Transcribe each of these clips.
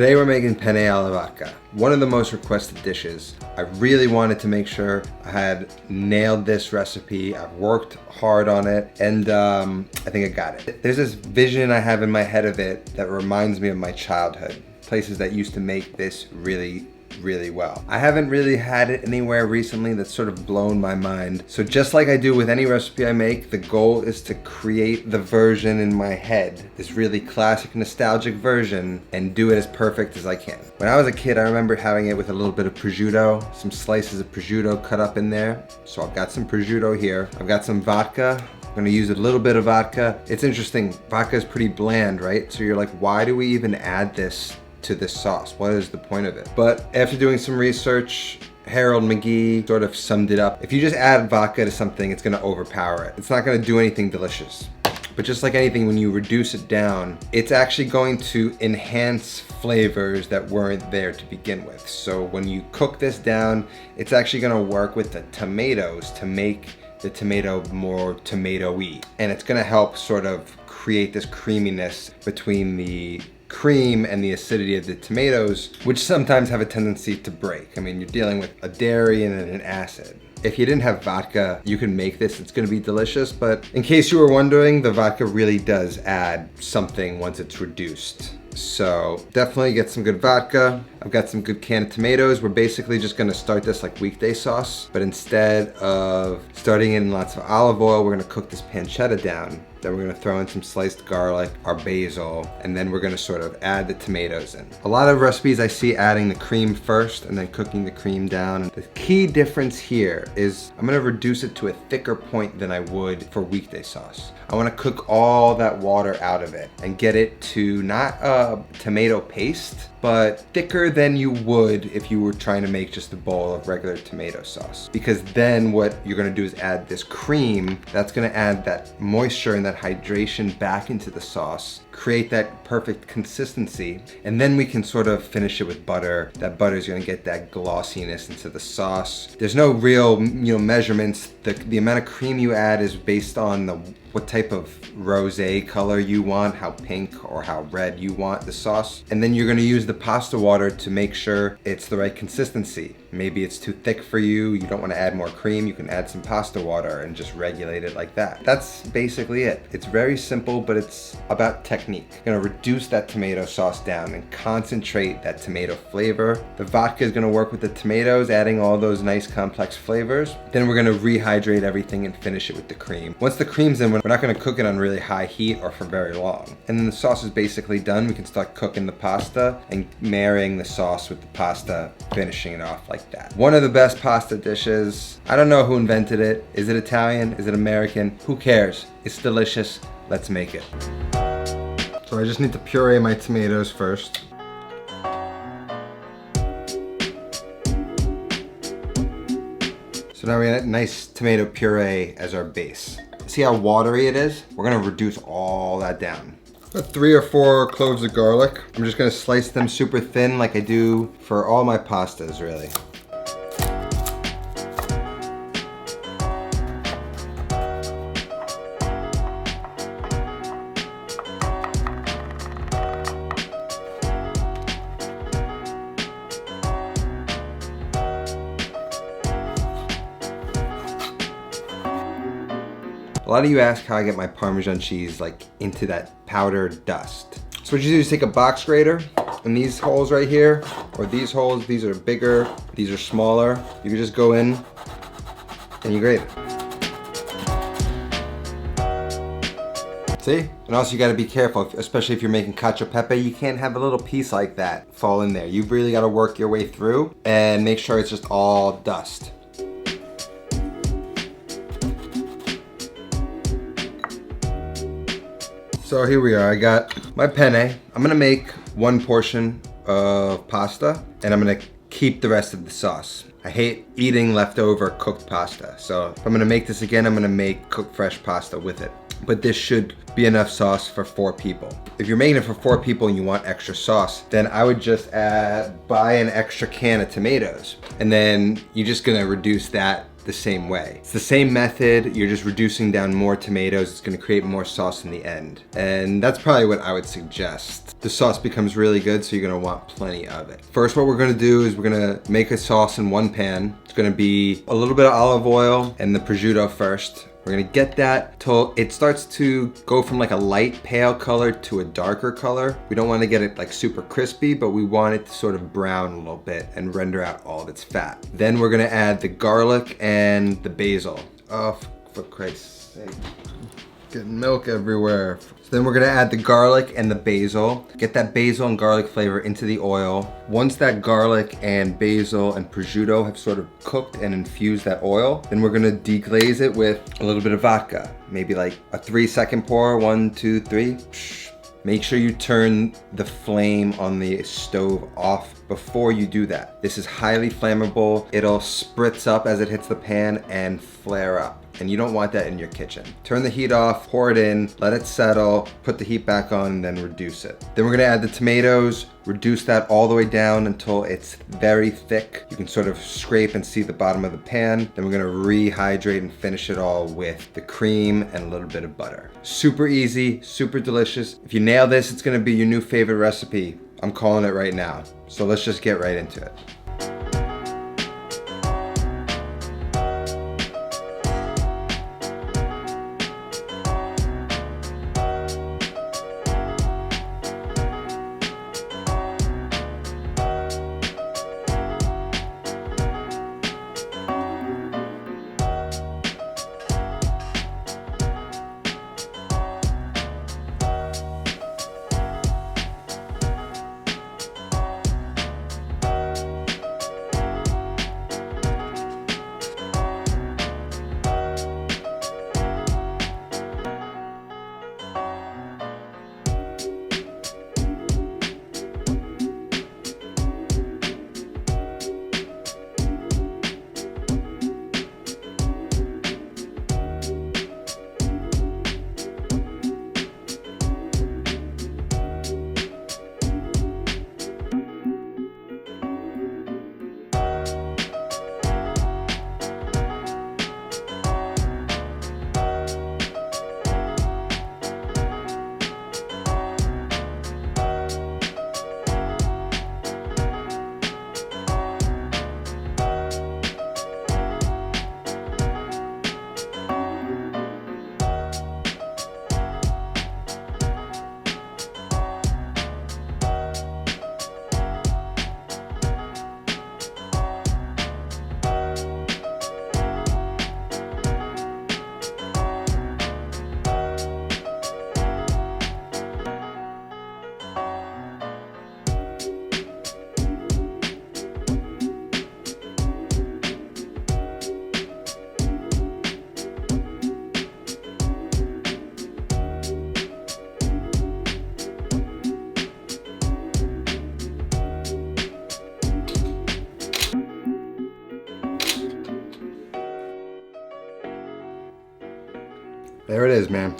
Today we're making penne alla vodka, one of the most requested dishes. I really wanted to make sure I had nailed this recipe. I've worked hard on it, and I think I got it. There's this vision I have in my head of it that reminds me of my childhood, places that used to make this really well. I haven't really had it anywhere recently that's sort of blown my mind. So just like I do with any recipe I make, the goal is to create the version in my head, this really classic nostalgic version, and do it as perfect as I can. When I was a kid, I remember having it with a little bit of prosciutto, some slices of prosciutto cut up in there. So I've got some prosciutto here. I've got some vodka. I'm gonna use a little bit of vodka. It's interesting, vodka is pretty bland, right? So you're like, why do we even add this to this sauce? What is the point of it? But after doing some research, Harold McGee sort of summed it up. If you just add vodka to something, it's gonna overpower it. It's not gonna do anything delicious. But just like anything, when you reduce it down, it's actually going to enhance flavors that weren't there to begin with. So when you cook this down, it's actually gonna work with the tomatoes to make the tomato more tomato-y. And it's gonna help sort of create this creaminess between the cream and the acidity of the tomatoes, which sometimes have a tendency to break. I mean, you're dealing with a dairy and an acid. If you didn't have vodka, you can make this, it's gonna be delicious, but in case you were wondering, the vodka really does add something once it's reduced. So definitely get some good vodka. I've got some good canned tomatoes. We're basically just gonna start this like Weekday Sauce, but instead of starting in lots of olive oil, we're gonna cook this pancetta down. Then we're gonna throw in some sliced garlic, our basil, and then we're gonna sort of add the tomatoes in. A lot of recipes I see adding the cream first and then cooking the cream down. The key difference here is I'm gonna reduce it to a thicker point than I would for Weekday Sauce. I wanna cook all that water out of it and get it to not a tomato paste, but thicker than you would if you were trying to make just a bowl of regular tomato sauce. Because then what you're gonna do is add this cream that's gonna add that moisture and that hydration back into the sauce, create that perfect consistency, and then we can sort of finish it with butter. That butter is gonna get that glossiness into the sauce. There's no real measurements. The amount of cream you add is based on what type of rosé color you want, how pink or how red you want the sauce. And then you're gonna use the pasta water to make sure it's the right consistency. Maybe it's too thick for you, you don't wanna add more cream, you can add some pasta water and just regulate it like that. That's basically it. It's very simple, but it's about technique. You're gonna reduce that tomato sauce down and concentrate that tomato flavor. The vodka is gonna work with the tomatoes, adding all those nice complex flavors. Then we're gonna rehydrate everything and finish it with the cream. Once the cream's in, we're not gonna cook it on really high heat or for very long. And then the sauce is basically done. We can start cooking the pasta and marrying the sauce with the pasta, finishing it off like that. One of the best pasta dishes. I don't know who invented it. Is it Italian? Is it American? Who cares? It's delicious. Let's make it. So I just need to puree my tomatoes first. So now we have a nice tomato puree as our base. See how watery it is? We're gonna reduce all that down. Got 3 or 4 cloves of garlic. I'm just gonna slice them super thin like I do for all my pastas, really. A lot of you ask how I get my Parmesan cheese like into that powdered dust. So what you do is take a box grater, and these holes right here, or these holes, these are bigger, these are smaller. You can just go in and you grate it. See? And also you gotta be careful, especially if you're making cacio e pepe, you can't have a little piece like that fall in there. You've really gotta work your way through and make sure it's just all dust. So here we are, I got my penne. I'm gonna make 1 portion of pasta and I'm gonna keep the rest of the sauce. I hate eating leftover cooked pasta. So if I'm gonna make this again, I'm gonna make cooked fresh pasta with it. But this should be enough sauce for 4 people. If you're making it for 4 people and you want extra sauce, then I would just buy an extra can of tomatoes. And then you're just gonna reduce that the same way. It's the same method, you're just reducing down more tomatoes. It's gonna create more sauce in the end. And that's probably what I would suggest. The sauce becomes really good, so you're gonna want plenty of it. First, what we're gonna do is we're gonna make a sauce in one pan. It's gonna be a little bit of olive oil and the prosciutto first. We're gonna get that till it starts to go from like a light pale color to a darker color. We don't wanna get it like super crispy, but we want it to sort of brown a little bit and render out all of its fat. Then we're gonna add the garlic and the basil. Oh, for Christ's sake. Getting milk everywhere. So then we're gonna add the garlic and the basil. Get that basil and garlic flavor into the oil. Once that garlic and basil and prosciutto have sort of cooked and infused that oil, then we're gonna deglaze it with a little bit of vodka. Maybe like a 3-second pour, 1, 2, 3. Make sure you turn the flame on the stove off before you do that. This is highly flammable. It'll spritz up as it hits the pan and flare up. And you don't want that in your kitchen. Turn the heat off, pour it in, let it settle, put the heat back on, and then reduce it. Then we're gonna add the tomatoes, reduce that all the way down until it's very thick. You can sort of scrape and see the bottom of the pan. Then we're gonna rehydrate and finish it all with the cream and a little bit of butter. Super easy, super delicious. If you nail this, it's gonna be your new favorite recipe. I'm calling it right now. So let's just get right into it. There it is, man.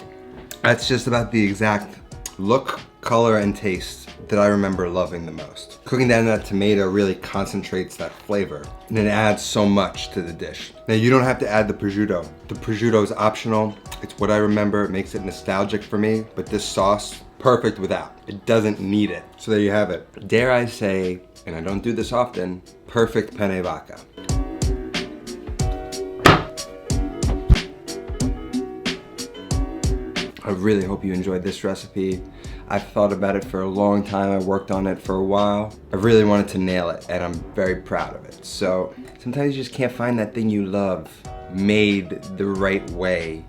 That's just about the exact look, color, and taste that I remember loving the most. Cooking down that tomato really concentrates that flavor, and it adds so much to the dish. Now, you don't have to add the prosciutto. The prosciutto is optional. It's what I remember. It makes it nostalgic for me, but this sauce, perfect without. It doesn't need it. So there you have it. Dare I say, and I don't do this often, perfect penne vodka. I really hope you enjoyed this recipe. I've thought about it for a long time. I worked on it for a while. I really wanted to nail it, and I'm very proud of it. So sometimes you just can't find that thing you love made the right way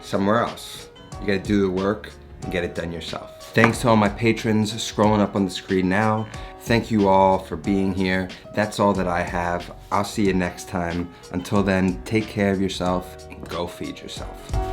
somewhere else. You gotta do the work and get it done yourself. Thanks to all my patrons scrolling up on the screen now. Thank you all for being here. That's all that I have. I'll see you next time. Until then, take care of yourself and go feed yourself.